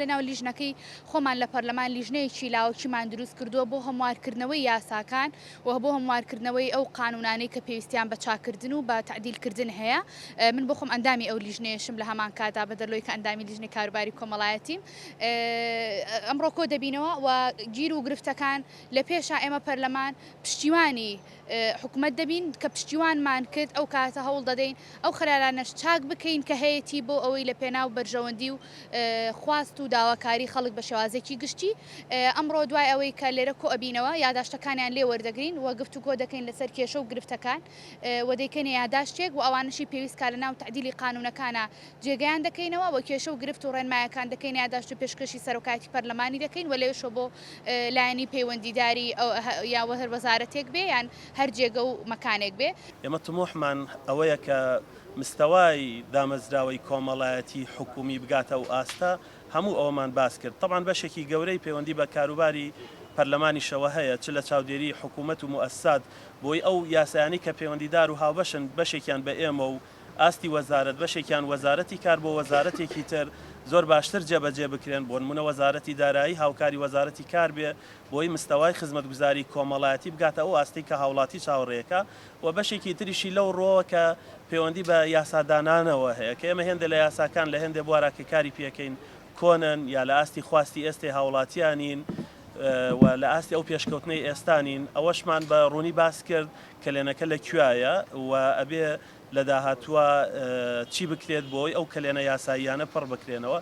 لەناو لیژنەکەی خۆمان لە پەرلەمان لیژنەیەکی لاوەکیمان دروست کردووە بۆ هەموارکردنەوەی یاساکان و بۆ هەموارکردنەوەی ئەو قانونانەی کە پێویستیان بە چاکردن و بە تعدیلکردن هەیە. من بۆ خۆم ئەندامی ئەو لیژنەیەشم لە هەمان کاتا بە دەرلۆی کە ئەندامی لیژنەی کاروباری کۆمەڵایەتیم. ئەمڕۆ کۆ دەبینەوە و گیر و گرفتەکان لە پێشا ئێمە پەرلەمان پشتیوانی حکومەت دەبین کە پشتیوانمان کرد ئەو کاتە هەوڵ دەدەین ئەو خەرارانەش چاک بکەین کە هەیەی بۆ ئەوەی لە پێناو بەرژەوەندی و خواست و داواکاری خەڵک بە شێوازێکی گشتی. ئەمڕۆ دوای ئەوەی کە لێرە کۆ ئەبینەوە یاداشتەکانیان لێ وەردەگرین و گفتوگۆ دەکەین لەسەر کێشە و گرفتەکان و دەیکەنە یاداشتێک و ئەوانشی پێویستکە لەناو تعدیلی قانونەکانە جێگەیان دەکەینەوە و کێشە و گرفت و ڕێنمایەکان دەکەین یاداشت و پێشکەشی سەرۆکاتی پەرلەمانی دەکەین و لێشۆ بۆ لایەنی پەیوەندیداری یاوە هەر وەزارەتێک بێ یان هەر جێگە و مەکانێک بێ. ئێمە تموحمان ئەوەیە کە مستەوای دامەزراوەی کۆمەڵایەتی حکومی بگاتە و ئاستا هەموو ئەوەمان باس کرد. طبعاً بەشێکی گەورەی پەیوەندی بە کاروباری پەرلەمانیشەوە هەیە چ لە چاودێری حکوومەت و موئەسسات بۆی ئەو یاسایانی کە پەیوەندیدار و هاوبەشن بەشێکیان بە ئێمە و ئاستی وەزارەت بەشێکیان وەزارەتی کار بۆ وەزارەتێکی تر زۆر باشتر جێبەجێ بکرێن بۆ نمونە وەزارەتی دارایی هاوکاری وەزارەتی کار بێ بۆی مستەوای خزمەتگوزاری کۆمەڵایەتی بگاتە ئەو ئاستی کە هاوڵاتی چاوەڕێیەکە و بەشێکی تریشی لەو ڕۆوە کە پەیوەندی بە یاسادانانەوە هەیە کە ئێمە هێندە لە یاساکان لە هێندێ بوارە کە کاری پێکەین کۆنن یا لە ئاستی خواستی ئێستی هاوڵاتیانین و لە ئاستی ئەو پێشکەوتنەی ئێستانین ئەوەشمان بە ڕوونی باس کرد کە لێنەکە لەکوایە و ئەبێ لە داهاتووە چی بکرێت بۆی ئەو کلێنە یاساییانە پڕ بکرێنەوە.